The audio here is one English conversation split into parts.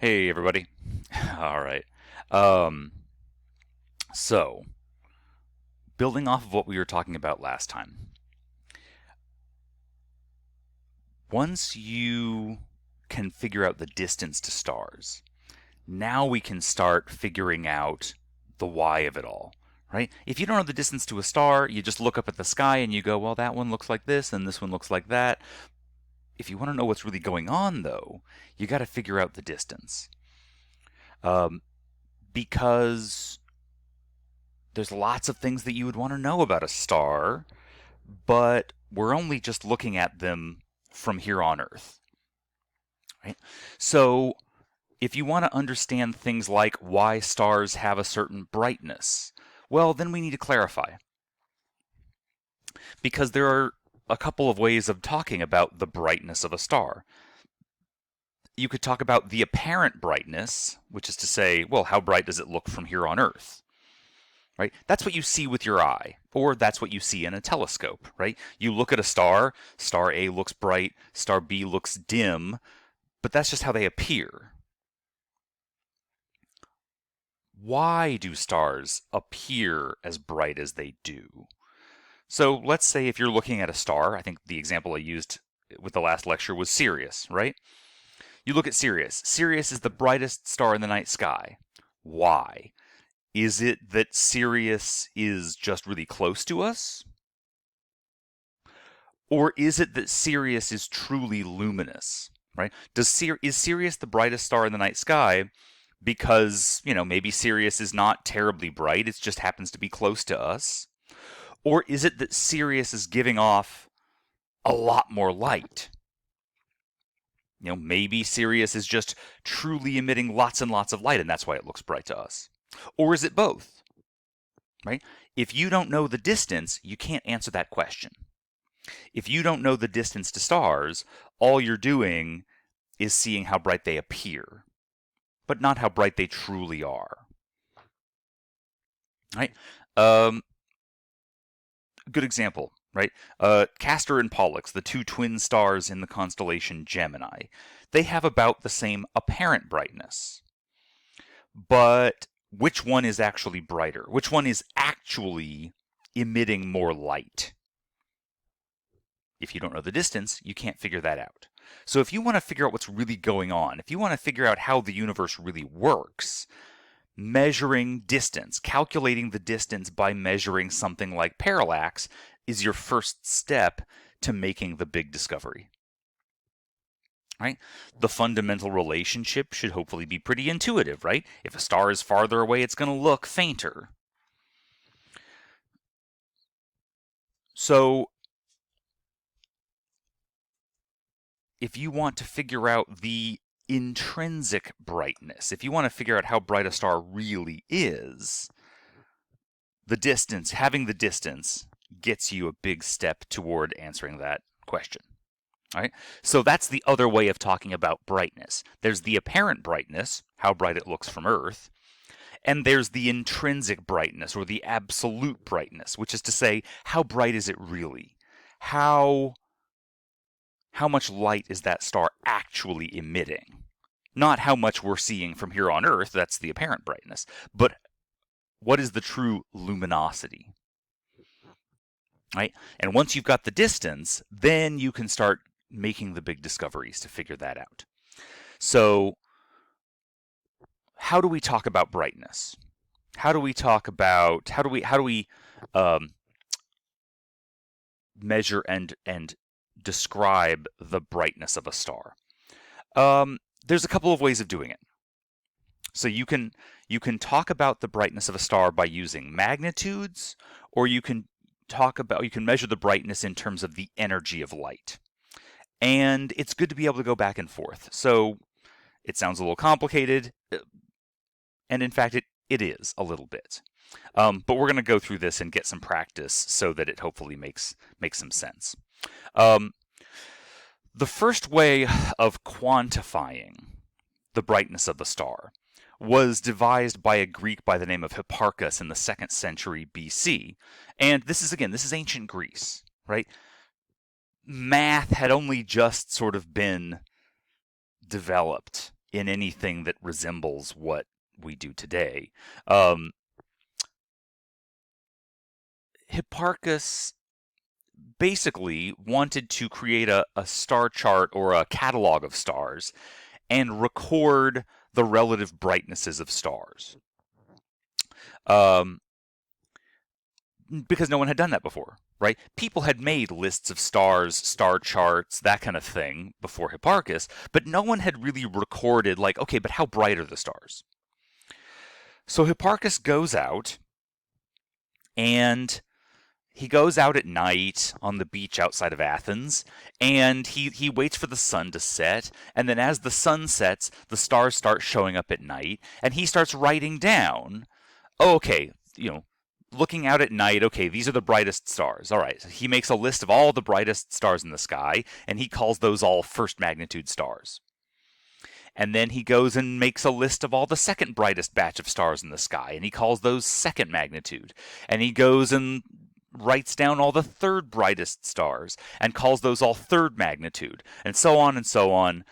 Hey everybody. All right. Um, so, building off of what we were talking about last time, once you can figure out the distance to stars, now we can start figuring out the why of it all, right? If you don't know the distance to a star, you just look up at the sky and you go, well, that one looks like this and this one looks like that. If you want to know what's really going on, though, you got to figure out the distance. Um, because there's lots of things that you would want to know about a star, but we're only just looking at them from here on Earth, right? So if you want to understand things like why stars have a certain brightness, well, then we need to clarify. Because there are a couple of ways of talking about the brightness of a star. You could talk about the apparent brightness, which is to say, well, how bright does it look from here on Earth? Right? That's what you see with your eye, or that's what you see in a telescope, right? You look at a star, star A looks bright, star B looks dim, but that's just how they appear. Why do stars appear as bright as they do? So let's say if you're looking at a star, I think the example I used with the last lecture was Sirius, right? You look at Sirius. Sirius is the brightest star in the night sky. Why? Is it that Sirius is just really close to us? Or is it that Sirius is truly luminous, right? Is Sirius the brightest star in the night sky because, maybe Sirius is not terribly bright, it just happens to be close to us? Or is it that Sirius is giving off a lot more light? Maybe Sirius is just truly emitting lots and lots of light and that's why it looks bright to us. Or is it both? Right? If you don't know the distance, you can't answer that question. If you don't know the distance to stars, all you're doing is seeing how bright they appear, but not how bright they truly are. Right? Good example, right? Castor and Pollux, the two twin stars in the constellation Gemini, they have about the same apparent brightness. But which one is actually brighter? Which one is actually emitting more light? If you don't know the distance, you can't figure that out. So if you want to figure out what's really going on, if you want to figure out how the universe really works, measuring distance, calculating the distance by measuring something like parallax is your first step to making the big discovery. Right? The fundamental relationship should hopefully be pretty intuitive, right? If a star is farther away, it's going to look fainter. So if you want to figure out the intrinsic brightness, if you want to figure out how bright a star really is, the distance, having the distance, gets you a big step toward answering that question. All right? So that's the other way of talking about brightness. There's the apparent brightness, how bright it looks from Earth, and there's the intrinsic brightness, or the absolute brightness, which is to say, how bright is it really? How much light is that star actually emitting? Not how much we're seeing from here on Earth, that's the apparent brightness, but what is the true luminosity? Right? And once you've got the distance, then you can start making the big discoveries to figure that out. So how do we talk about brightness? How do we measure and describe the brightness of a star? There's a couple of ways of doing it. So you can talk about the brightness of a star by using magnitudes, or you can measure the brightness in terms of the energy of light. And it's good to be able to go back and forth. So it sounds a little complicated, and in fact it is a little bit. But we're going to go through this and get some practice so that it hopefully makes some sense. The first way of quantifying the brightness of a star was devised by a Greek by the name of Hipparchus in the 2nd century BC. And this is ancient Greece, right? Math had only just sort of been developed in anything that resembles what we do today. Hipparchus basically wanted to create a star chart or a catalog of stars and record the relative brightnesses of stars. Because no one had done that before, right? People had made lists of stars, star charts, that kind of thing before Hipparchus, but no one had really recorded, like, okay, but how bright are the stars? So Hipparchus goes out, and he goes out at night on the beach outside of Athens, and he waits for the sun to set, and then as the sun sets, the stars start showing up at night, and he starts writing down, oh, okay, looking out at night, okay, these are the brightest stars. All right, so he makes a list of all the brightest stars in the sky, and he calls those all first magnitude stars. And then he goes and makes a list of all the second brightest batch of stars in the sky, and he calls those second magnitude. And he goes and writes down all the third brightest stars and calls those all third magnitude, and so on,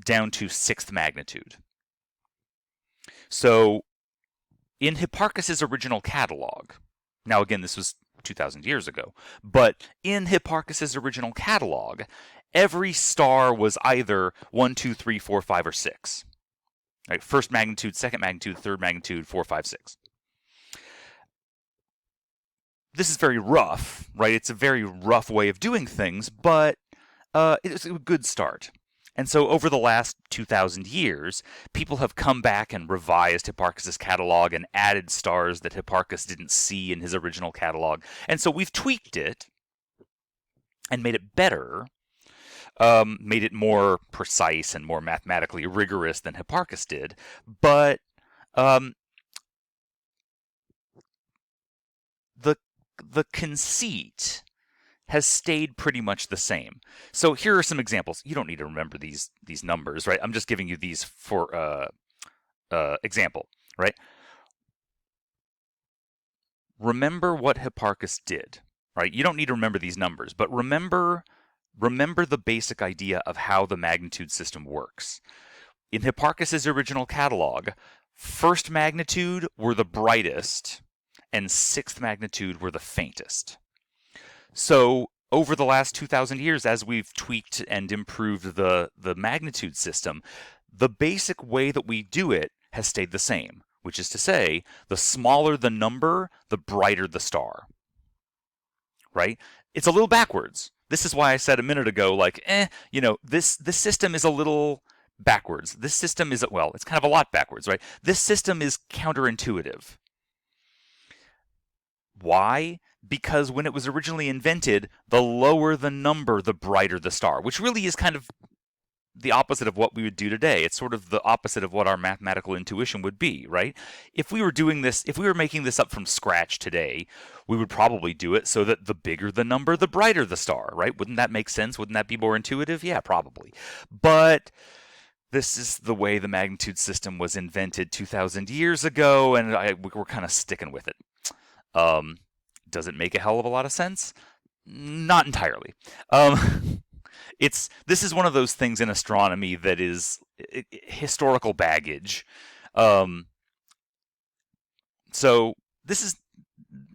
down to sixth magnitude. So in Hipparchus's original catalog, now again, this was 2,000 years ago, but in Hipparchus's original catalog, every star was either 1, 2, 3, 4, 5, or 6. Right? First magnitude, second magnitude, third magnitude, 4, 5, 6. This is very rough, right? It's a very rough way of doing things, but it's a good start. And so over the last 2,000 years, people have come back and revised Hipparchus's catalog and added stars that Hipparchus didn't see in his original catalog. And so we've tweaked it and made it better, made it more precise and more mathematically rigorous than Hipparchus did. But the conceit has stayed pretty much the same. So here are some examples. You don't need to remember these numbers, right? I'm just giving you these for example, right? Remember what Hipparchus did, right? You don't need to remember these numbers, but remember the basic idea of how the magnitude system works. In Hipparchus's original catalog, first magnitude were the brightest, and sixth magnitude were the faintest. So over the last 2,000 years, as we've tweaked and improved the magnitude system, the basic way that we do it has stayed the same, which is to say, the smaller the number, the brighter the star. Right? It's a little backwards. This is why I said a minute ago, like, this system is a little backwards. This system is, well, it's kind of a lot backwards, right? This system is counterintuitive. Why? Because when it was originally invented, the lower the number, the brighter the star, which really is kind of the opposite of what we would do today. It's sort of the opposite of what our mathematical intuition would be, right? If we were doing this, if we were making this up from scratch today, we would probably do it so that the bigger the number, the brighter the star, right? Wouldn't that make sense? Wouldn't that be more intuitive? Yeah, probably. But this is the way the magnitude system was invented 2,000 years ago, and we're kind of sticking with it. Does it make a hell of a lot of sense? Not entirely. This is one of those things in astronomy that is historical baggage. So this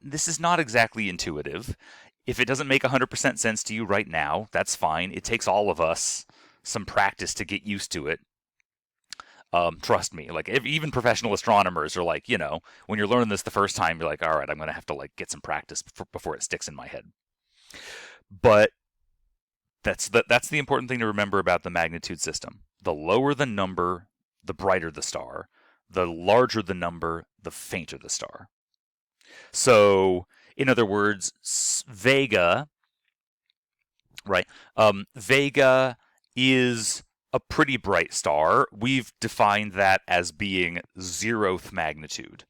is not exactly intuitive. If it doesn't make 100% sense to you right now, that's fine. It takes all of us some practice to get used to it. Trust me, like even professional astronomers are like, when you're learning this the first time, you're like, all right, I'm going to have to like get some practice before it sticks in my head. But that's the important thing to remember about the magnitude system. The lower the number, the brighter the star. The larger the number, the fainter the star. So, in other words, Vega, right? Vega is a pretty bright star. We've defined that as being 0th magnitude.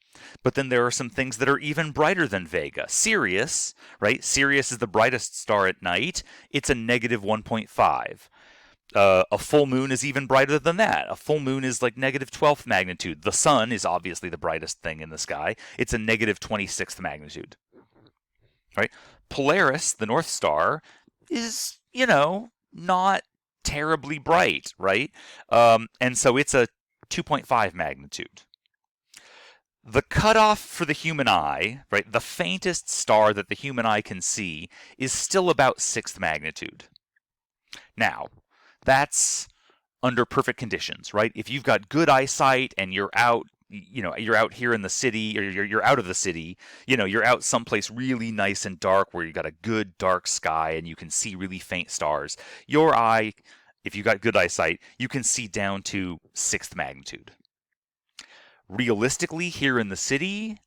But then there are some things that are even brighter than Vega. Sirius, right? Sirius is the brightest star at night. It's a negative 1.5. A full moon is even brighter than that. A full moon is like negative 12th magnitude. The sun is obviously the brightest thing in the sky. It's a negative 26th magnitude. Right? Polaris, the North Star, is, not terribly bright, right? And so it's a 2.5 magnitude. The cutoff for the human eye, right, the faintest star that the human eye can see is still about 6th magnitude. Now, that's under perfect conditions, right? If you've got good eyesight and you're out, you're out here in the city, or you're out of the city, you're out someplace really nice and dark where you got a good dark sky and you can see really faint stars. Your eye, if you got good eyesight, you can see down to 6th magnitude. Realistically, here in the city,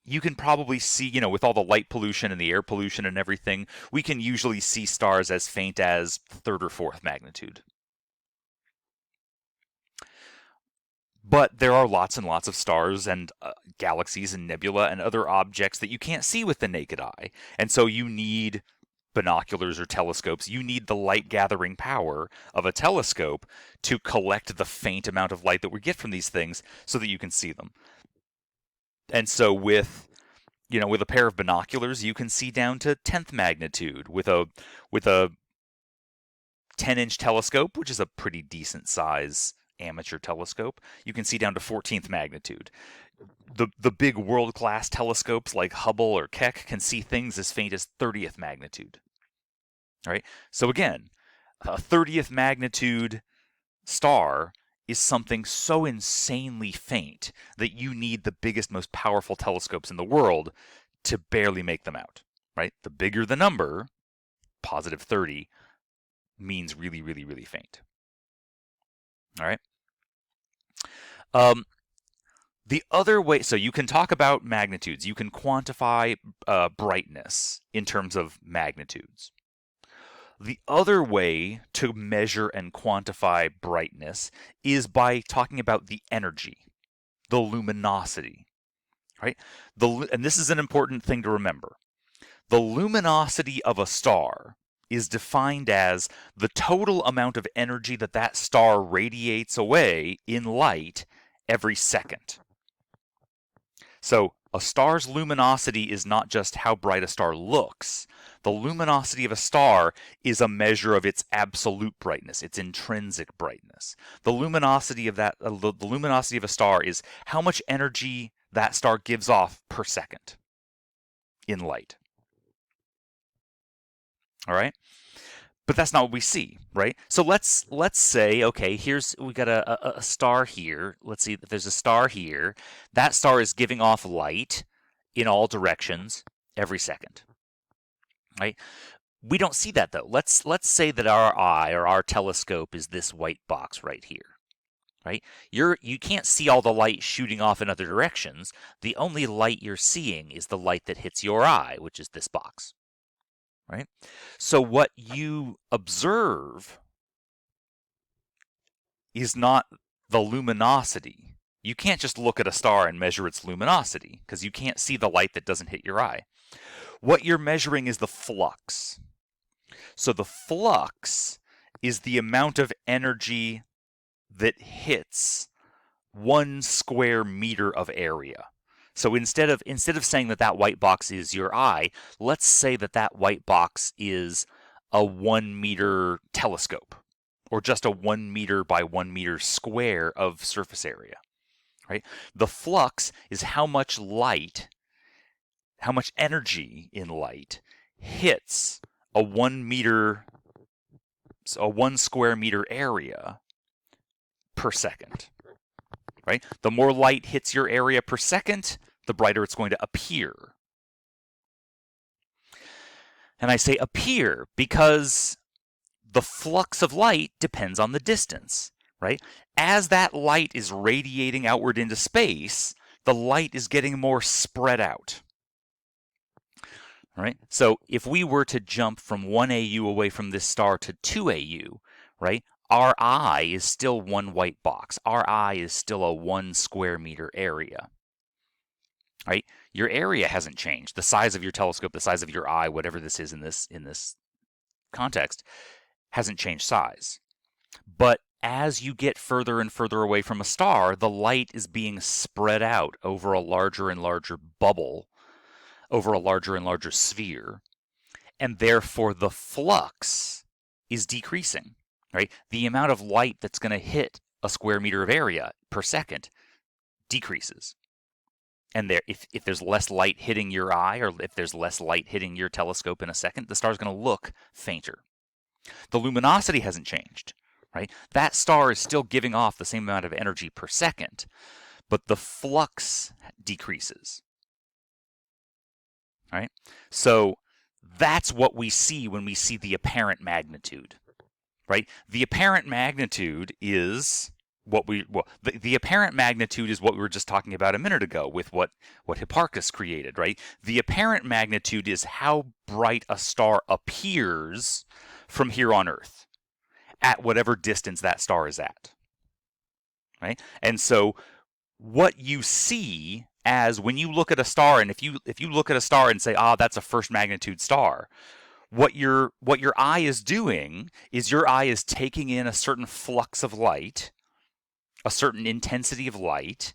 you can probably see, with all the light pollution and the air pollution and everything, we can usually see stars as faint as 3rd or 4th magnitude. But there are lots and lots of stars and galaxies and nebula and other objects that you can't see with the naked eye. And so you need binoculars or telescopes. You need the light gathering power of a telescope to collect the faint amount of light that we get from these things so that you can see them. And so with a pair of binoculars, you can see down to 10th magnitude. With a 10-inch telescope, which is a pretty decent size amateur telescope, you can see down to 14th magnitude. The big world-class telescopes like Hubble or Keck can see things as faint as 30th magnitude. All right? So again, a 30th magnitude star is something so insanely faint that you need the biggest, most powerful telescopes in the world to barely make them out. Right? The bigger the number, positive 30, means really, really, really faint. All right. The other way, so you can talk about magnitudes. You can quantify brightness in terms of magnitudes. The other way to measure and quantify brightness is by talking about the energy, the luminosity. Right? And this is an important thing to remember. The luminosity of a star is defined as the total amount of energy that star radiates away in light every second. So a star's luminosity is not just how bright a star looks. The luminosity of a star is a measure of its absolute brightness, its intrinsic brightness. The luminosity of a star is how much energy that star gives off per second in light. All right? But that's not what we see, right? So let's say, okay, we got a star here. Let's see if there's a star here. That star is giving off light in all directions every second, right? We don't see that though. Let's say that our eye or our telescope is this white box right here, right? You can't see all the light shooting off in other directions. The only light you're seeing is the light that hits your eye, which is this box. Right? So what you observe is not the luminosity. You can't just look at a star and measure its luminosity because you can't see the light that doesn't hit your eye. What you're measuring is the flux. So the flux is the amount of energy that hits 1 square meter of area. So instead of saying that white box is your eye, let's say that white box is a 1 meter telescope, or just a 1 meter by 1 meter square of surface area. Right? The flux is how much energy in light hits a 1 square meter area per second. Right? The more light hits your area per second, the brighter it's going to appear. And I say appear because the flux of light depends on the distance, right? As that light is radiating outward into space, the light is getting more spread out. All right? So if we were to jump from 1 AU away from this star to 2 AU, right? Our eye is still one white box. Our eye is still a 1 square meter area. Right? Your area hasn't changed. The size of your telescope, the size of your eye, whatever this is in this context, hasn't changed size. But as you get further and further away from a star, the light is being spread out over a larger and larger bubble, over a larger and larger sphere, and therefore the flux is decreasing. right? The amount of light that's going to hit a square meter of area per second decreases. And if there's less light hitting your eye, or if there's less light hitting your telescope in a second, the star's going to look fainter. The luminosity hasn't changed, right? That star is still giving off the same amount of energy per second, but the flux decreases, right? So that's what we see when we see the apparent magnitude, right? The apparent magnitude is the apparent magnitude is what we were just talking about a minute ago with what Hipparchus created, right? The apparent magnitude is how bright a star appears from here on Earth at whatever distance that star is at, right? And so what you see as when you look at a star, and if you look at a star and say, that's a first magnitude star, what your eye is doing is your eye is taking in a certain flux of light, a certain intensity of light,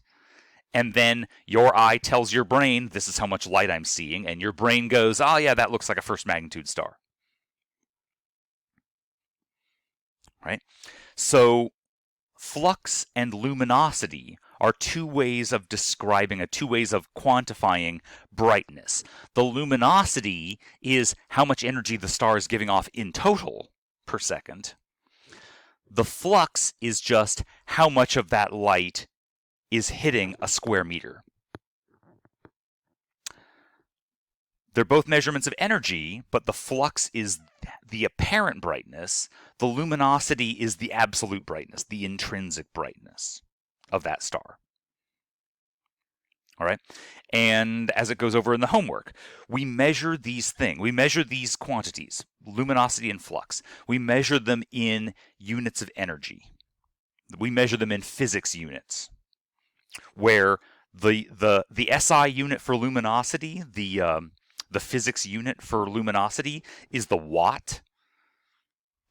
and then your eye tells your brain, this is how much light I'm seeing, and your brain goes, yeah, that looks like a first magnitude star. Right? So flux and luminosity are two ways of quantifying brightness. The luminosity is how much energy the star is giving off in total per second. The flux is just how much of that light is hitting a square meter. They're both measurements of energy, but the flux is the apparent brightness. The luminosity is the absolute brightness, the intrinsic brightness of that star. All right? And as it goes over in the homework, we measure these things. We measure these quantities, luminosity and flux. We measure them in units of energy. We measure them in physics units, where the SI unit for luminosity, the physics unit for luminosity is the watt.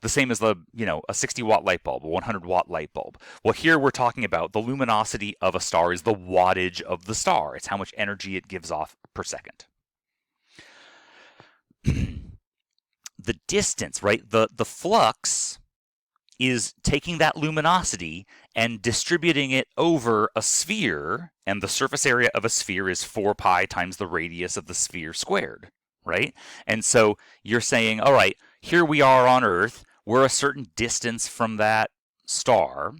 The same as a 60-watt light bulb, a 100-watt light bulb. Well, here we're talking about the luminosity of a star is the wattage of the star. It's how much energy it gives off per second. The distance, right? The flux is taking that luminosity and distributing it over a sphere, and the surface area of a sphere is 4 pi times the radius of the sphere squared, right? And so you're saying, all right, here we are on Earth, we're a certain distance from that star,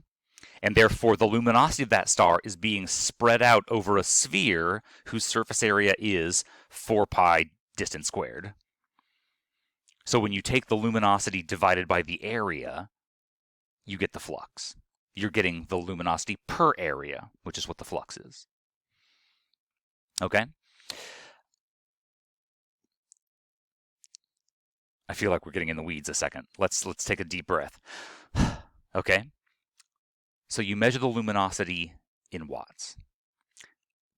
and therefore the luminosity of that star is being spread out over a sphere whose surface area is 4 pi distance squared. So when you take the luminosity divided by the area, you get the flux. You're getting the luminosity per area, which is what the flux is. Okay? I feel like we're getting in the weeds a second. Let's take a deep breath. Okay? So you measure the luminosity in watts.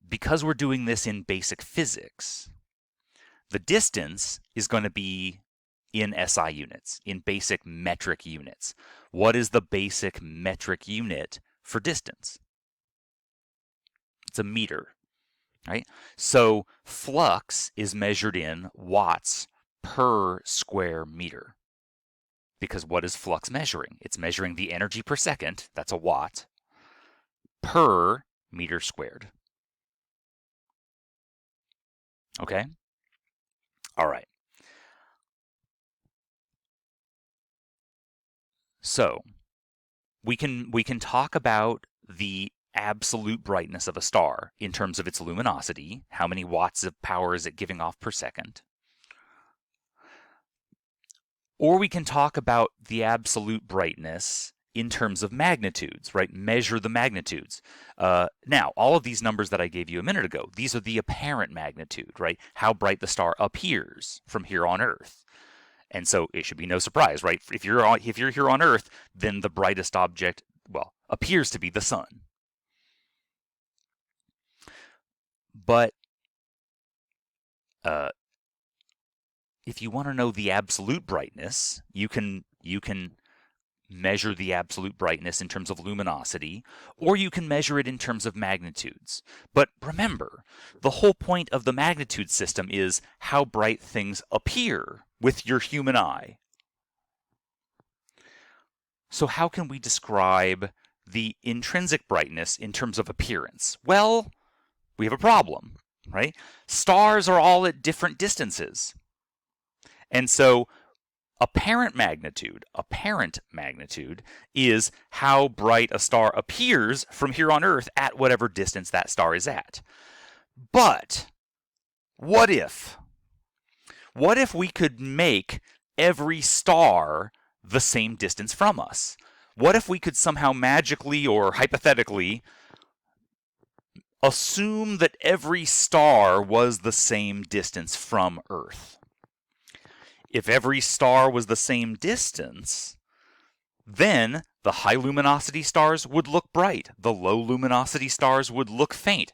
Because we're doing this in basic physics, the distance is going to be in SI units, in basic metric units. What is the basic metric unit for distance? It's a meter, right? So flux is measured in watts per square meter. Because what is flux measuring? It's measuring the energy per second, that's a watt, per meter squared. Okay? All right. So we can talk about the absolute brightness of a star in terms of its luminosity. How many watts of power is it giving off per second? Or we can talk about the absolute brightness in terms of magnitudes, right? Measure the magnitudes. Now, all of these numbers that I gave you a minute ago, these are the apparent magnitude, right? How bright the star appears from here on Earth. And so it should be no surprise, right? If you're here on Earth, then the brightest object, well, appears to be the sun. But if you want to know the absolute brightness, you can measure the absolute brightness in terms of luminosity, or you can measure it in terms of magnitudes. But remember, the whole point of the magnitude system is how bright things appear with your human eye. So how can we describe the intrinsic brightness in terms of appearance? Well, we have a problem, right? Stars are all at different distances. And so apparent magnitude is how bright a star appears from here on Earth at whatever distance that star is at. But what if we could make every star the same distance from us? What if we could somehow magically or hypothetically assume that every star was the same distance from Earth? If every star was the same distance, then the high luminosity stars would look bright. The low luminosity stars would look faint.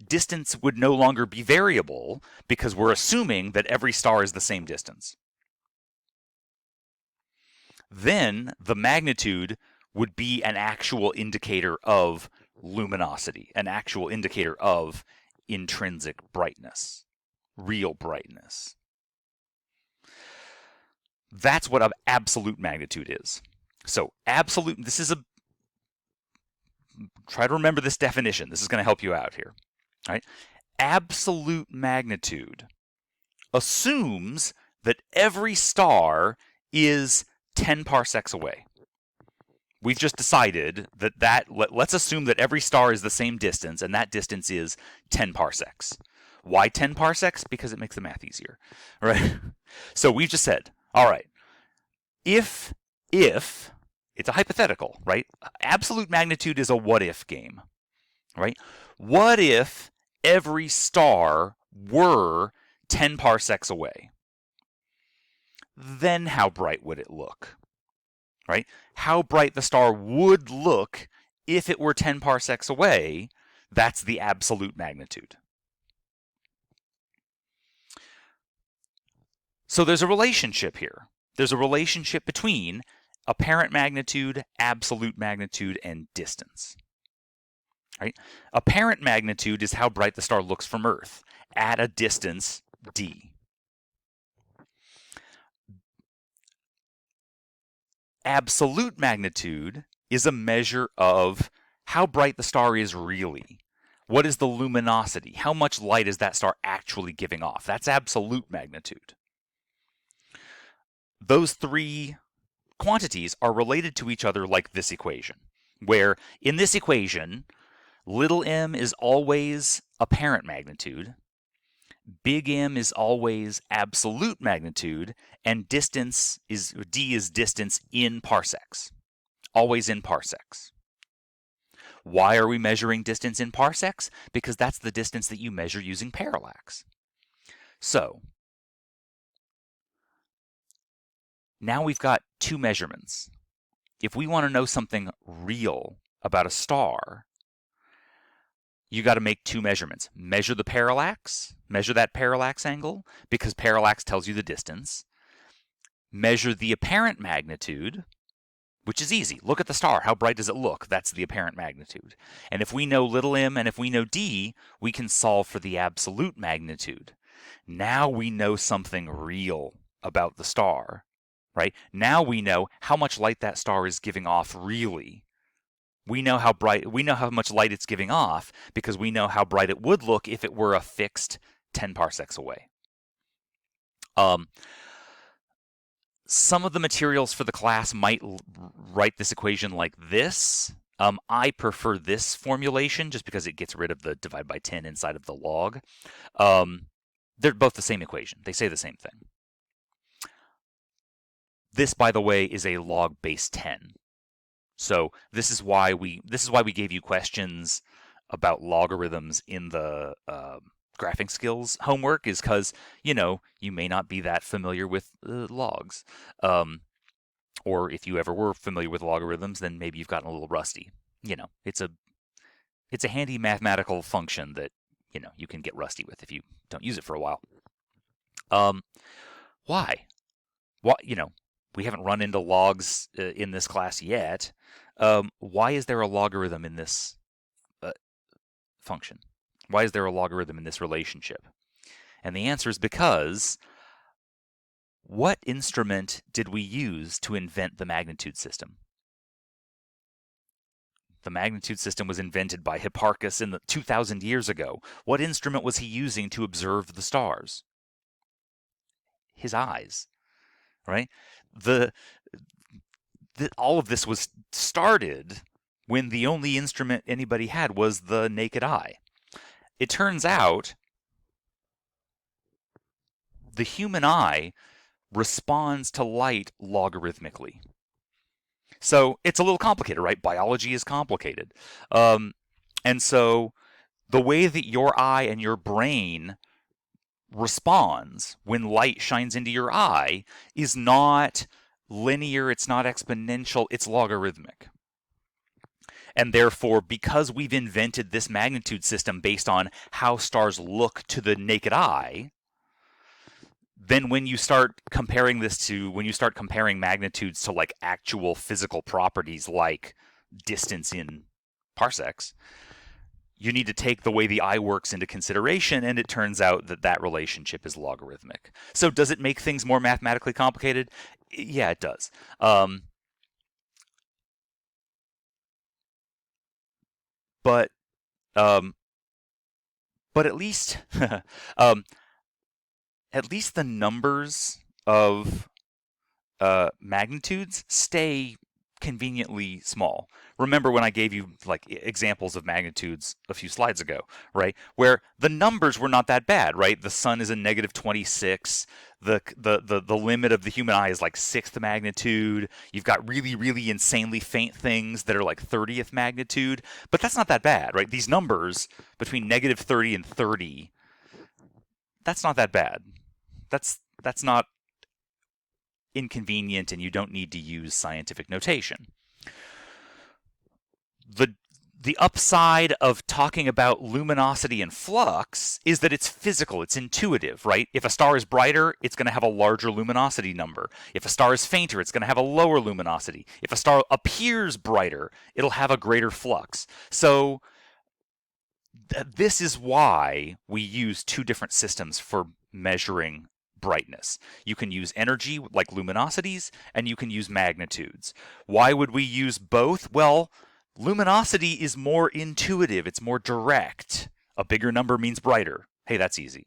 Distance would no longer be variable because we're assuming that every star is the same distance. Then the magnitude would be an actual indicator of luminosity, an actual indicator of intrinsic brightness, real brightness. That's what absolute magnitude is. So absolute, try to remember this definition. This is going to help you out here. All right? Absolute magnitude assumes that every star is 10 parsecs away. We've just decided let's assume that every star is the same distance, and that distance is 10 parsecs. Why 10 parsecs? Because it makes the math easier, right? So we've just said, all right, if it's a hypothetical, right? Absolute magnitude is a what-if game, right? What if every star were 10 parsecs away? Then how bright would it look, right? How bright the star would look if it were 10 parsecs away, that's the absolute magnitude. So there's a relationship here. There's a relationship between apparent magnitude, absolute magnitude, and distance. Right? Apparent magnitude is how bright the star looks from Earth at a distance d. Absolute magnitude is a measure of how bright the star is really. What is the luminosity? How much light is that star actually giving off? That's absolute magnitude. Those three quantities are related to each other like this equation, where in this equation, little m is always apparent magnitude, big M is always absolute magnitude, and d is distance in parsecs, always in parsecs. Why are we measuring distance in parsecs? Because that's the distance that you measure using parallax. So now we've got two measurements. If we want to know something real about a star, you got to make two measurements. Measure the parallax, measure that parallax angle, because parallax tells you the distance. Measure the apparent magnitude, which is easy. Look at the star. How bright does it look? That's the apparent magnitude. And if we know little m and if we know d, we can solve for the absolute magnitude. Now we know something real about the star, right? Now we know how much light that star is giving off really. We know how much light it's giving off because we know how bright it would look if it were a fixed 10 parsecs away. Some of the materials for the class might write this equation like this. I prefer this formulation just because it gets rid of the divide by 10 inside of the log. They're both the same equation. They say the same thing. This, by the way, is a log base 10. So this is why we gave you questions about logarithms in the graphing skills homework, is because you may not be that familiar with logs, or if you ever were familiar with logarithms, then maybe you've gotten a little rusty. It's a handy mathematical function that you can get rusty with if you don't use it for a while. Why? We haven't run into logs in this class yet. Why is there a logarithm in this function? Why is there a logarithm in this relationship? And the answer is because what instrument did we use to invent the magnitude system? The magnitude system was invented by Hipparchus in the 2,000 years ago. What instrument was he using to observe the stars? His eyes, right? All of this was started when the only instrument anybody had was the naked eye. It turns out the human eye responds to light logarithmically. So it's a little complicated, right? Biology is complicated. And so the way that your eye and your brain responds when light shines into your eye is not linear, it's not exponential, it's logarithmic. And therefore, because we've invented this magnitude system based on how stars look to the naked eye, then when you start comparing magnitudes to like actual physical properties like distance in parsecs, you need to take the way the eye works into consideration, and it turns out that that relationship is logarithmic. So does it make things more mathematically complicated? Yeah, it does. But at least at least the numbers of magnitudes stay conveniently small. Remember when I gave you like examples of magnitudes a few slides ago, right? Where the numbers were not that bad, right? The sun is a negative 26. The limit of the human eye is like 6th magnitude. You've got really, really insanely faint things that are like 30th magnitude, but that's not that bad, right? These numbers between negative 30 and 30, that's not that bad. That's not inconvenient, and you don't need to use scientific notation. The upside of talking about luminosity and flux is that it's physical, it's intuitive, right? If a star is brighter, it's going to have a larger luminosity number. If a star is fainter, it's going to have a lower luminosity. If a star appears brighter, it'll have a greater flux. So this is why we use two different systems for measuring brightness. You can use energy like luminosities, and you can use magnitudes. Why would we use both? Well, luminosity is more intuitive, it's more direct. A bigger number means brighter. Hey, that's easy.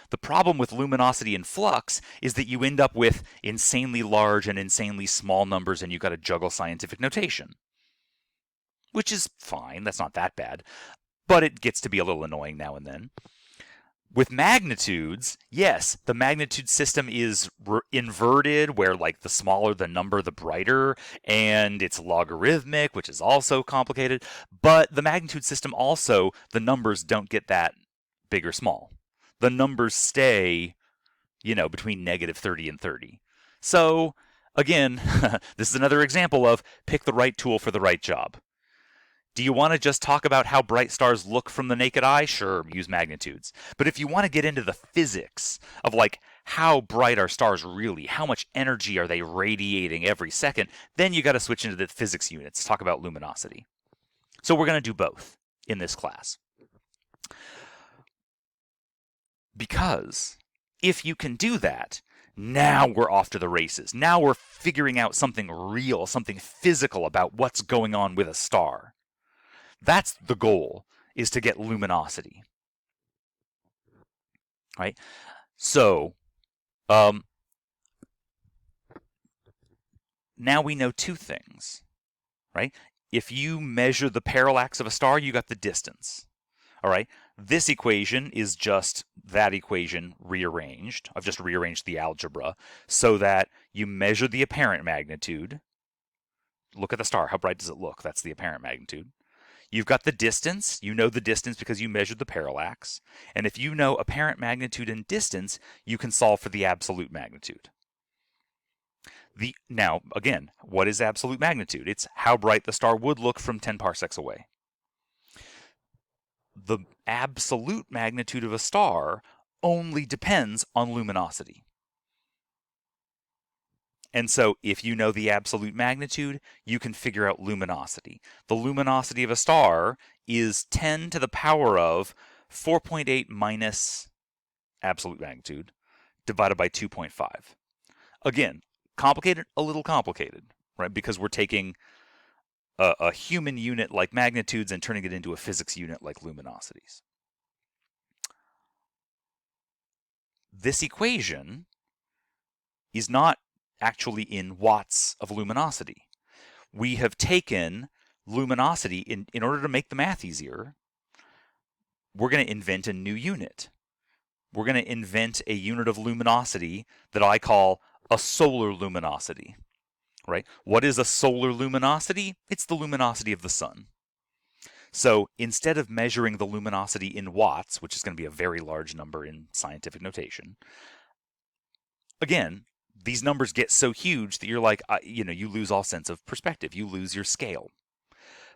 The problem with luminosity and flux is that you end up with insanely large and insanely small numbers, and you've got to juggle scientific notation. Which is fine, that's not that bad, but it gets to be a little annoying now and then. With magnitudes, yes, the magnitude system is inverted, where like the smaller the number, the brighter, and it's logarithmic, which is also complicated. But the magnitude system also, the numbers don't get that big or small. The numbers stay, between negative 30 and 30. So, again, this is another example of pick the right tool for the right job. Do you want to just talk about how bright stars look from the naked eye? Sure, use magnitudes. But if you want to get into the physics of like how bright are stars really, how much energy are they radiating every second, then you got to switch into the physics units, talk about luminosity. So we're going to do both in this class. Because if you can do that, now we're off to the races. Now we're figuring out something real, something physical about what's going on with a star. That's the goal, is to get luminosity. Right? So, now we know two things, right? If you measure the parallax of a star, you got the distance. All right? This equation is just that equation rearranged. I've just rearranged the algebra so that you measure the apparent magnitude. Look at the star. How bright does it look? That's the apparent magnitude. You've got the distance. You know the distance because you measured the parallax. And if you know apparent magnitude and distance, you can solve for the absolute magnitude. Now, again, what is absolute magnitude? It's how bright the star would look from 10 parsecs away. The absolute magnitude of a star only depends on luminosity. And so if you know the absolute magnitude, you can figure out luminosity. The luminosity of a star is 10 to the power of 4.8 minus absolute magnitude divided by 2.5. Again, complicated, a little complicated, right? Because we're taking a human unit like magnitudes and turning it into a physics unit like luminosities. This equation is not actually in watts of luminosity. We have taken luminosity, in order to make the math easier, we're going to invent a new unit. We're going to invent a unit of luminosity that I call a solar luminosity, right? What is a solar luminosity? It's the luminosity of the sun. So instead of measuring the luminosity in watts, which is going to be a very large number in scientific notation, again, these numbers get so huge that you're like, you lose all sense of perspective. You lose your scale.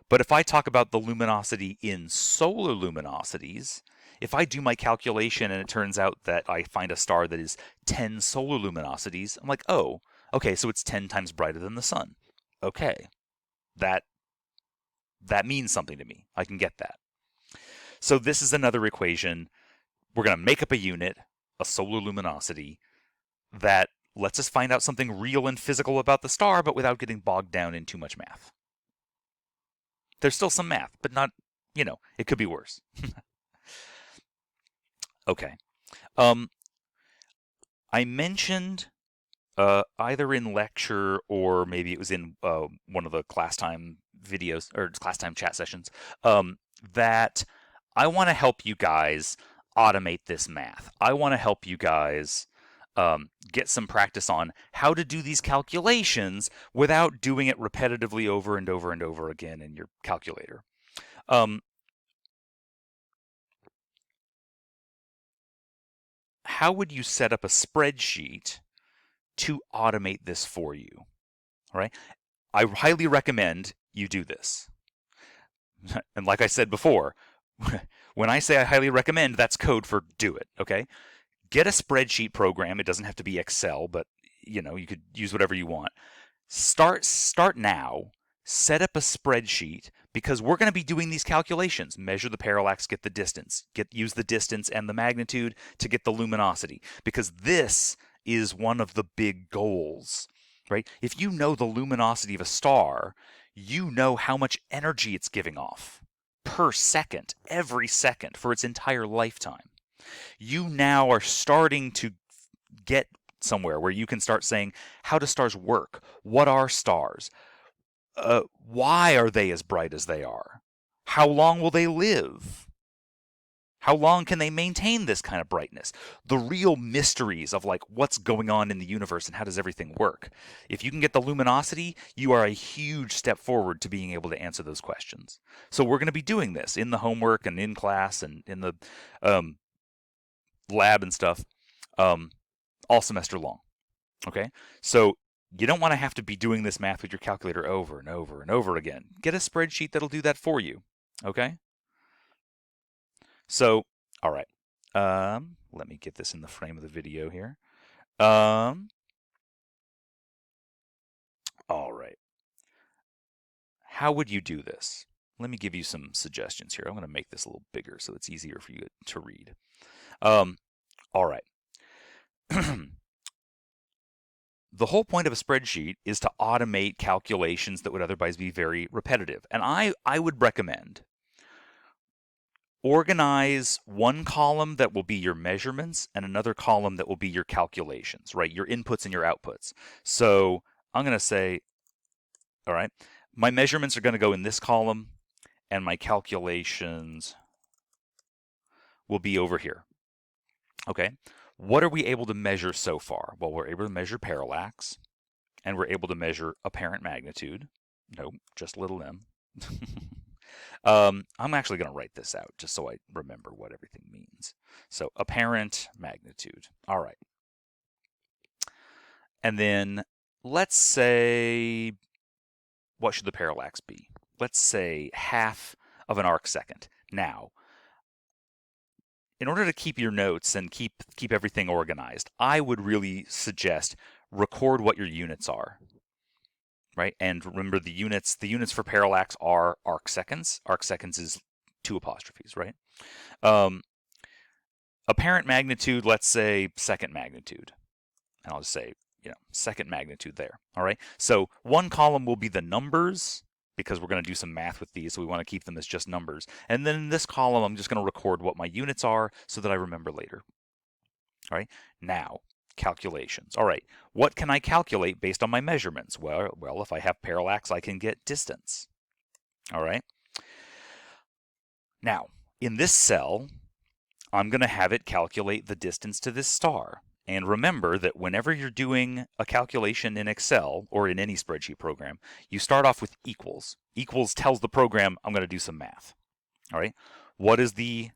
But if I talk about the luminosity in solar luminosities, if I do my calculation and it turns out that I find a star that is 10 solar luminosities, I'm like, oh, okay, so it's 10 times brighter than the sun. Okay, that means something to me. I can get that. So this is another equation. We're going to make up a unit, a solar luminosity, that lets us find out something real and physical about the star, but without getting bogged down in too much math. There's still some math, but not, it could be worse. Okay. I mentioned either in lecture or maybe it was in one of the class time videos or class time chat sessions, that I want to help you guys automate this math. I want to help you guys get some practice on how to do these calculations without doing it repetitively over and over and over again in your calculator. How would you set up a spreadsheet to automate this for you? All right. I highly recommend you do this. And like I said before, when I say I highly recommend, that's code for do it. Okay. Get a spreadsheet program. It doesn't have to be Excel, but you could use whatever you want. Start now. Set up a spreadsheet because we're going to be doing these calculations. Measure the parallax, get the distance, use the distance and the magnitude to get the luminosity, because this is one of the big goals, right? If you know the luminosity of a star, you know how much energy it's giving off per second, every second for its entire lifetime. You now are starting to get somewhere where you can start saying, how do stars work? What are stars? Why are they as bright as they are? How long will they live? How long can they maintain this kind of brightness? The real mysteries of like what's going on in the universe and how does everything work. If you can get the luminosity, you are a huge step forward to being able to answer those questions. So we're going to be doing this in the homework and in class and in the lab and stuff all semester long. Okay, so you don't want to have to be doing this math with your calculator over and over and over again. Get a spreadsheet that'll do that for you. Okay? So, all right. Let me get this in the frame of the video here. All right. How would you do this? Let me give you some suggestions here. I'm going to make this a little bigger so it's easier for you to read. All right. The whole point of a spreadsheet is to automate calculations that would otherwise be very repetitive. And I would recommend organize one column that will be your measurements and another column that will be your calculations, right? Your inputs and your outputs. So I'm going to say, all right, my measurements are going to go in this column and my calculations will be over here. Okay. What are we able to measure so far? Well, we're able to measure parallax, and we're able to measure apparent magnitude. Nope, just little m. I'm actually going to write this out just so I remember what everything means. So apparent magnitude. All right. And then let's say, what should the parallax be? Let's say half of an arc second. Now, in order to keep your notes and keep everything organized, I would really suggest record what your units are, right? And remember the units for parallax are arc seconds. Arc seconds is 2 apostrophes, right? Apparent magnitude, let's say second magnitude. And I'll just say, second magnitude there, all right? So one column will be the numbers, because we're going to do some math with these, so we want to keep them as just numbers. And then in this column, I'm just going to record what my units are so that I remember later. All right, now calculations. All right, what can I calculate based on my measurements? Well, if I have parallax, I can get distance. All right. Now, in this cell, I'm going to have it calculate the distance to this star. And remember that whenever you're doing a calculation in Excel or in any spreadsheet program, you start off with equals. Equals tells the program, I'm going to do some math. All right. What is the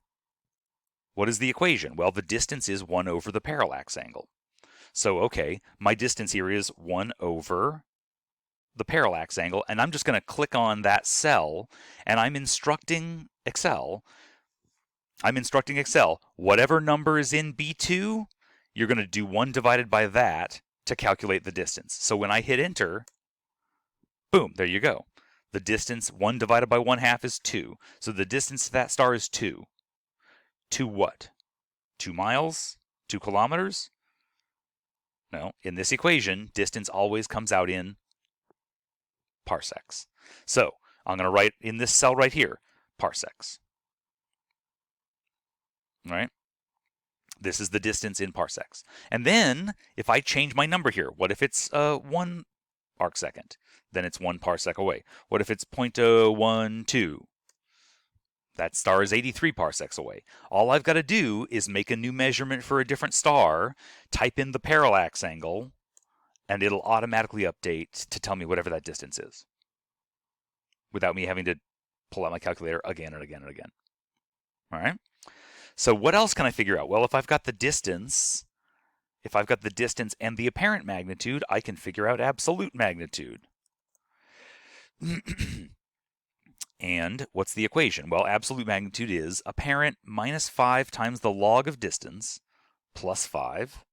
equation? Well, the distance is 1 over the parallax angle. So, okay, my distance here is 1 over the parallax angle, and I'm just going to click on that cell, and I'm instructing Excel, whatever number is in B2, you're going to do 1 divided by that to calculate the distance. So when I hit enter, boom, there you go. The distance, 1 divided by 1/2 is 2. So the distance to that star is 2. To what? 2 miles? 2 kilometers? No, in this equation, distance always comes out in parsecs. So I'm going to write in this cell right here, parsecs. All right? This is the distance in parsecs. And then if I change my number here, what if it's 1 arcsecond? Then it's 1 parsec away. What if it's 0.012? That star is 83 parsecs away. All I've got to do is make a new measurement for a different star, type in the parallax angle, and it'll automatically update to tell me whatever that distance is, without me having to pull out my calculator again and again and again. All right? So what else can I figure out? Well, if I've got the distance and the apparent magnitude, I can figure out absolute magnitude. And what's the equation? Well, absolute magnitude is apparent minus 5 times the log of distance plus 5.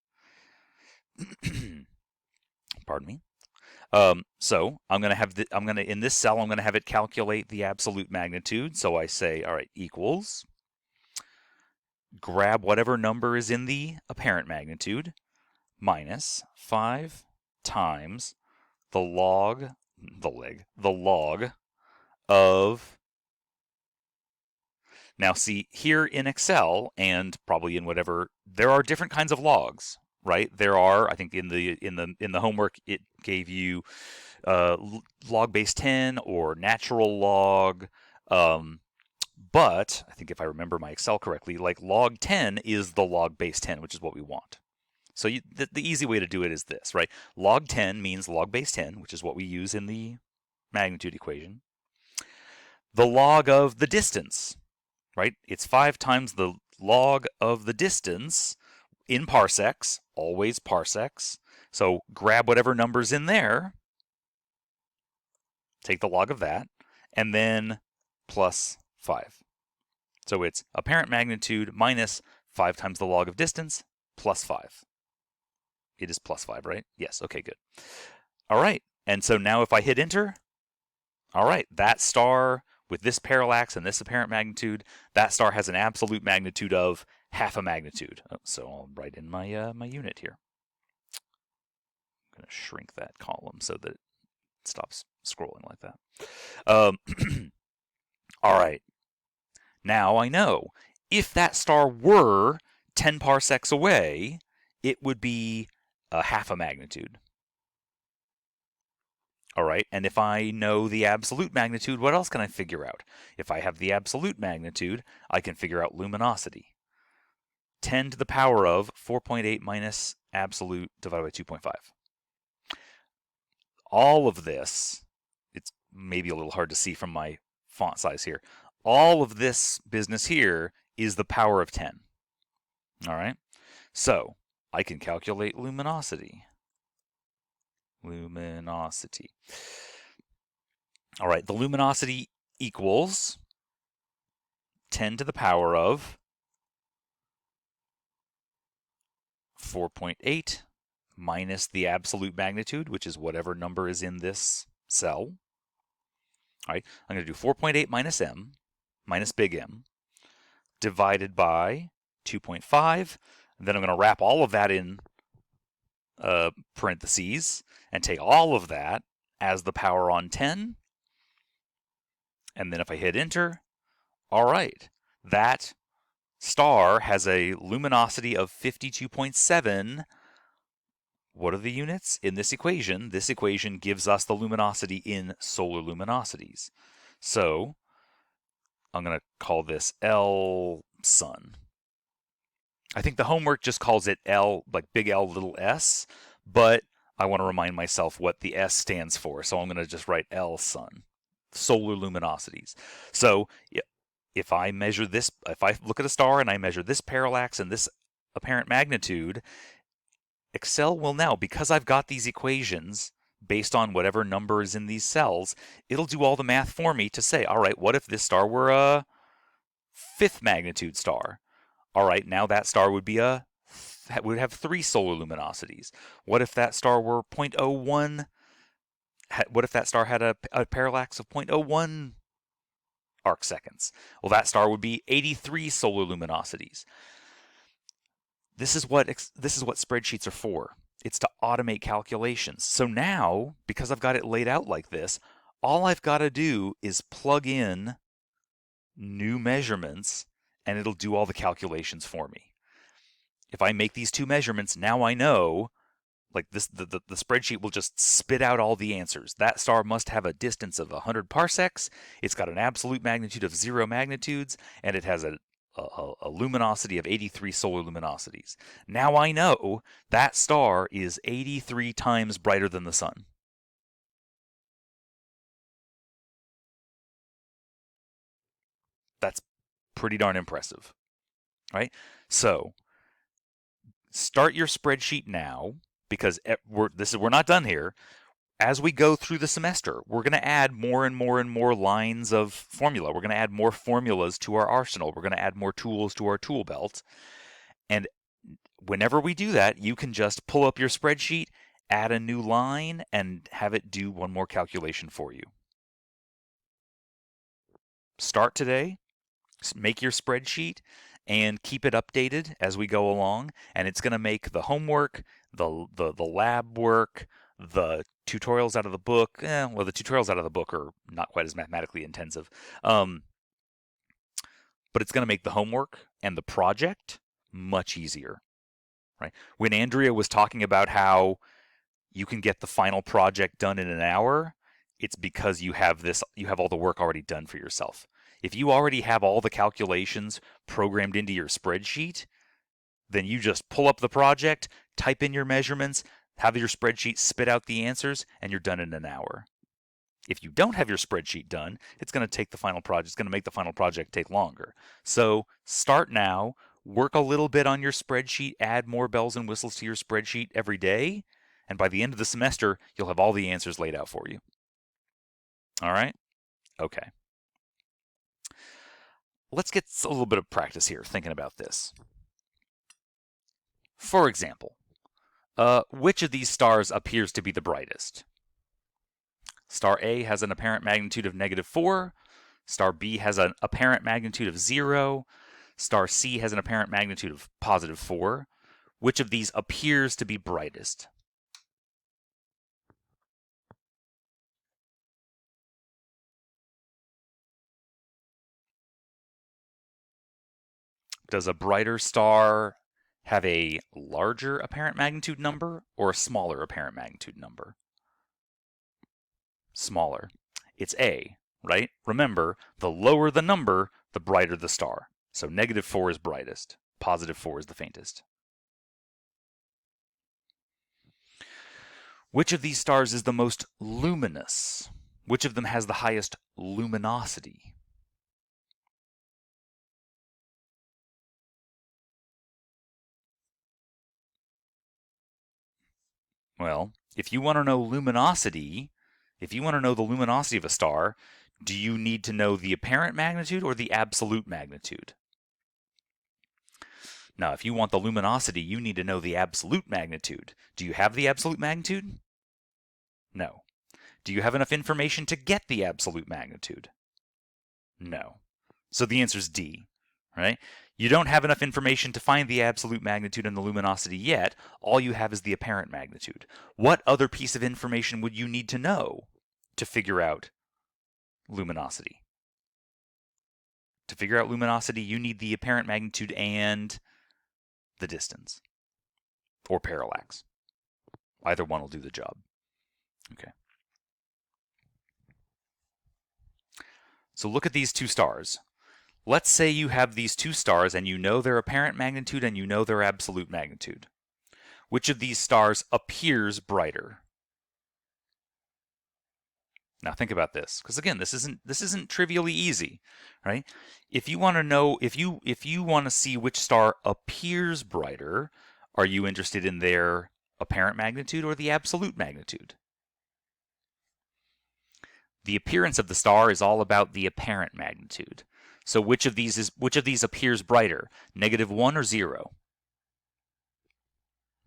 Pardon me. So I'm going to in this cell, I'm going to have it calculate the absolute magnitude. So I say, all right, equals, grab whatever number is in the apparent magnitude, minus 5 times the log of, now see, here in Excel and probably in whatever, there are different kinds of logs, right? There are, I think in the homework it gave you log base 10 or natural log, but I think if I remember my Excel correctly, like log 10 is the log base 10, which is what we want. So the easy way to do it is this, right? Log 10 means log base 10, which is what we use in the magnitude equation. The log of the distance, right? It's 5 times the log of the distance in parsecs, always parsecs. So grab whatever number's in there, take the log of that, and then plus 5. So it's apparent magnitude minus 5 times the log of distance plus 5. It is plus 5, right? Yes, okay, good. All right, and so now if I hit enter, all right, that star with this parallax and this apparent magnitude, that star has an absolute magnitude of half a magnitude. So I'll write in my my unit here. I'm going to shrink that column so that it stops scrolling like that. All right. Now I know if that star were 10 parsecs away, it would be half a magnitude. All right, and if I know the absolute magnitude, what else can I figure out? If I have the absolute magnitude, I can figure out luminosity. 10 to the power of 4.8 minus absolute divided by 2.5. All of this, it's maybe a little hard to see from my font size here. All of this business here is the power of 10. All right, so I can calculate luminosity. Luminosity. All right, the luminosity equals 10 to the power of 4.8 minus the absolute magnitude, which is whatever number is in this cell. All right, I'm going to do 4.8 minus m, minus big M, divided by 2.5. And then I'm going to wrap all of that in parentheses and take all of that as the power on 10 And then if I hit enter, all right, that star has a luminosity of 52.7. What are the units in this equation? This equation gives us the luminosity in solar luminosities. So I'm going to call this L sun. I think the homework just calls it L, like big L, little s, but I want to remind myself what the S stands for. So I'm going to just write L sun, solar luminosities. So if I measure this, if I look at a star and I measure this parallax and this apparent magnitude, Excel will now, because I've got these equations based on whatever number is in these cells, it'll do all the math for me to say, all right, what if this star were a 5th magnitude star? All right, now that star would have 3 solar luminosities. What if that star were 0.01? What if that star had a parallax of 0.01 arc seconds? Well, that star would be 83 solar luminosities. This is what spreadsheets are for. It's to automate calculations. So now, because I've got it laid out like this, all I've got to do is plug in new measurements and it'll do all the calculations for me. If I make these 2 measurements, now I know, like this, the spreadsheet will just spit out all the answers. That star must have a distance of 100 parsecs. It's got an absolute magnitude of 0 magnitudes, and it has a luminosity of 83 solar luminosities. Now I know that star is 83 times brighter than the sun. That's pretty darn impressive, right? So start your spreadsheet now, because we're not done here. As we go through the semester, we're going to add more and more and more lines of formula. We're going to add more formulas to our arsenal. We're going to add more tools to our tool belt. And whenever we do that, you can just pull up your spreadsheet, add a new line, and have it do one more calculation for you. Start today, make your spreadsheet, and keep it updated as we go along. And it's going to make the homework, the lab work, the tutorials out of the book, well, the tutorials out of the book are not quite as mathematically intensive, but it's going to make the homework and the project much easier, right? When Andrea was talking about how you can get the final project done in an hour, it's because you have all the work already done for yourself. If you already have all the calculations programmed into your spreadsheet, then you just pull up the project, type in your measurements, have your spreadsheet spit out the answers, and you're done in an hour. If you don't have your spreadsheet done, it's going to make the final project take longer. So start now, work a little bit on your spreadsheet, add more bells and whistles to your spreadsheet every day, and by the end of the semester, you'll have all the answers laid out for you. All right? Okay. Let's get a little bit of practice here thinking about this. For example, which of these stars appears to be the brightest? Star A has an apparent magnitude of -4. Star B has an apparent magnitude of 0. Star C has an apparent magnitude of +4. Which of these appears to be brightest? Does a brighter star have a larger apparent magnitude number or a smaller apparent magnitude number? Smaller. It's A, right? Remember, the lower the number, the brighter the star. So -4 is brightest, +4 is the faintest. Which of these stars is the most luminous? Which of them has the highest luminosity? Well, if you want to know luminosity, if you want to know the luminosity of a star, do you need to know the apparent magnitude or the absolute magnitude? Now, if you want the luminosity, you need to know the absolute magnitude. Do you have the absolute magnitude? No. Do you have enough information to get the absolute magnitude? No. So the answer is D, right? You don't have enough information to find the absolute magnitude and the luminosity yet. All you have is the apparent magnitude. What other piece of information would you need to know to figure out luminosity? To figure out luminosity, you need the apparent magnitude and the distance, or parallax. Either one will do the job. Okay. So look at these two stars. Let's say you have these two stars and you know their apparent magnitude and you know their absolute magnitude. Which of these stars appears brighter? Now think about this, because again, this isn't trivially easy, right? If you want to know, if you want to see which star appears brighter, are you interested in their apparent magnitude or the absolute magnitude? The appearance of the star is all about the apparent magnitude. So which of these appears brighter, -1 or 0?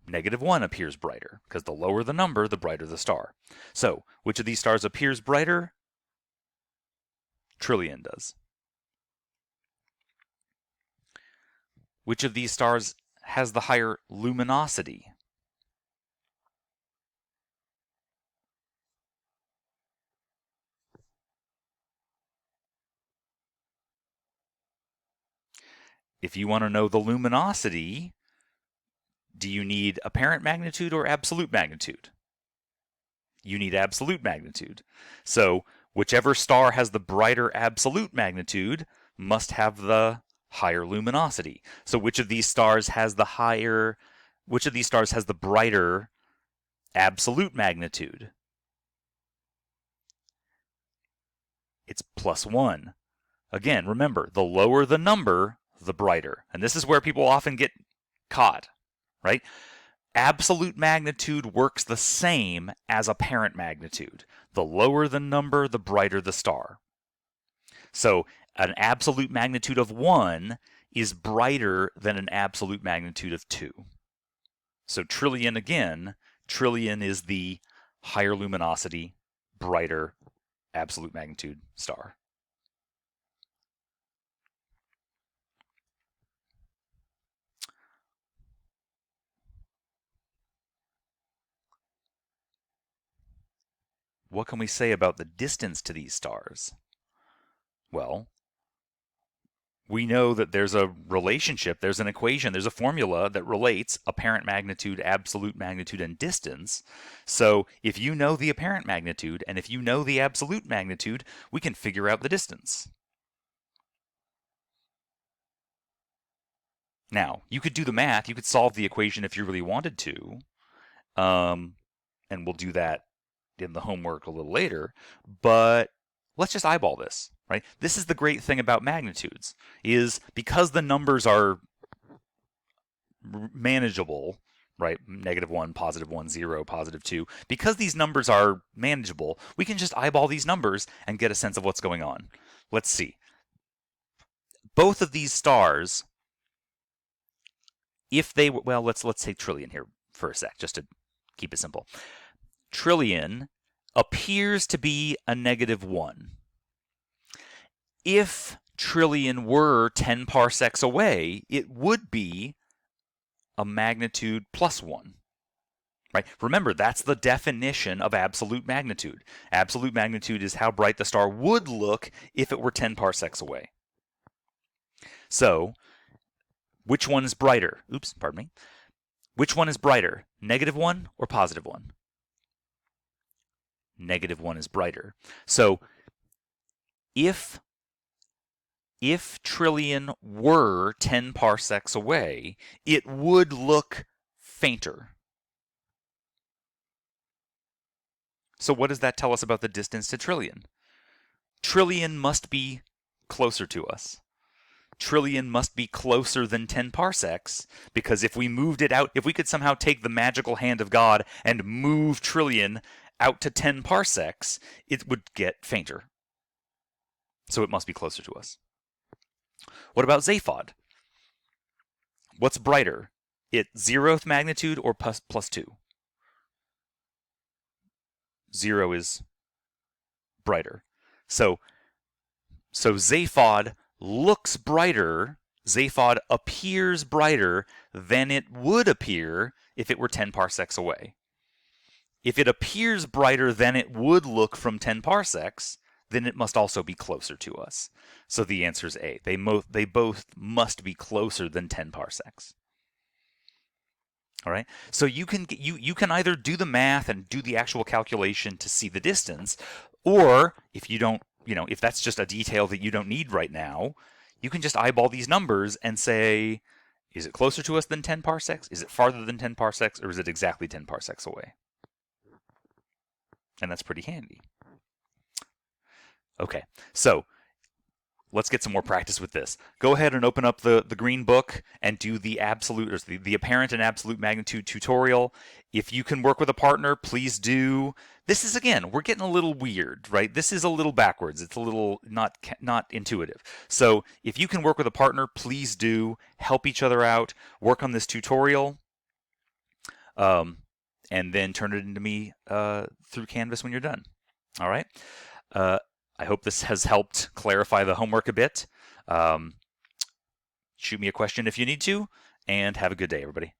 -1 appears brighter, because the lower the number, the brighter the star. So, which of these stars appears brighter? Trillion does. Which of these stars has the higher luminosity? If you want to know the luminosity, do you need apparent magnitude or absolute magnitude? You need absolute magnitude. So whichever star has the brighter absolute magnitude must have the higher luminosity. So which of these stars has the brighter absolute magnitude? It's +1. Again, remember, the lower the number, the brighter. And this is where people often get caught, right? Absolute magnitude works the same as apparent magnitude. The lower the number, the brighter the star. So an absolute magnitude of 1 is brighter than an absolute magnitude of 2. So trillion is the higher luminosity, brighter absolute magnitude star. What can we say about the distance to these stars? Well, we know that there's a relationship, there's an equation, there's a formula that relates apparent magnitude, absolute magnitude, and distance. So if you know the apparent magnitude and if you know the absolute magnitude, we can figure out the distance. Now, you could do the math, you could solve the equation if you really wanted to, and we'll do that in the homework a little later, but let's just eyeball this, right? This is the great thing about magnitudes, is because the numbers are manageable, right? -1, +1, 0, +2. Because these numbers are manageable, we can just eyeball these numbers and get a sense of what's going on. Let's see. Both of these stars, if they were, well, let's take trillion here for a sec, just to keep it simple. Trillion appears to be a -1. If trillion were 10 parsecs away, it would be a magnitude +1. Right? Remember, that's the definition of absolute magnitude. Absolute magnitude is how bright the star would look if it were 10 parsecs away. So, which one is brighter? Oops, pardon me. Which one is brighter, -1 or +1? -1 is brighter. So if trillion were 10 parsecs away, it would look fainter. So what does that tell us about the distance to trillion? Trillion must be closer to us. Trillion must be closer than 10 parsecs, because if we moved it out, if we could somehow take the magical hand of God and move trillion out to 10 parsecs, it would get fainter. So it must be closer to us. What about Zaphod? What's brighter? It 0th magnitude or +2? 0 is brighter. So Zaphod looks brighter, Zaphod appears brighter than it would appear if it were 10 parsecs away. If it appears brighter than it would look from 10 parsecs, then it must also be closer to us. So the answer is A. They both must be closer than 10 parsecs. All right. So you can either do the math and do the actual calculation to see the distance, or if you don't, if that's just a detail that you don't need right now, you can just eyeball these numbers and say, is it closer to us than 10 parsecs? Is it farther than 10 parsecs? Or is it exactly 10 parsecs away? And that's pretty handy. Okay, so let's get some more practice with this. Go ahead and open up the green book and do the absolute, or the apparent and absolute magnitude tutorial. If you can work with a partner, please do. This is, again, we're getting a little weird, right? This is a little backwards. It's a little not intuitive. So if you can work with a partner, please do. Help each other out. Work on this tutorial. And then turn it into me through Canvas when you're done. All right? I hope this has helped clarify the homework a bit. Shoot me a question if you need to, and have a good day, everybody.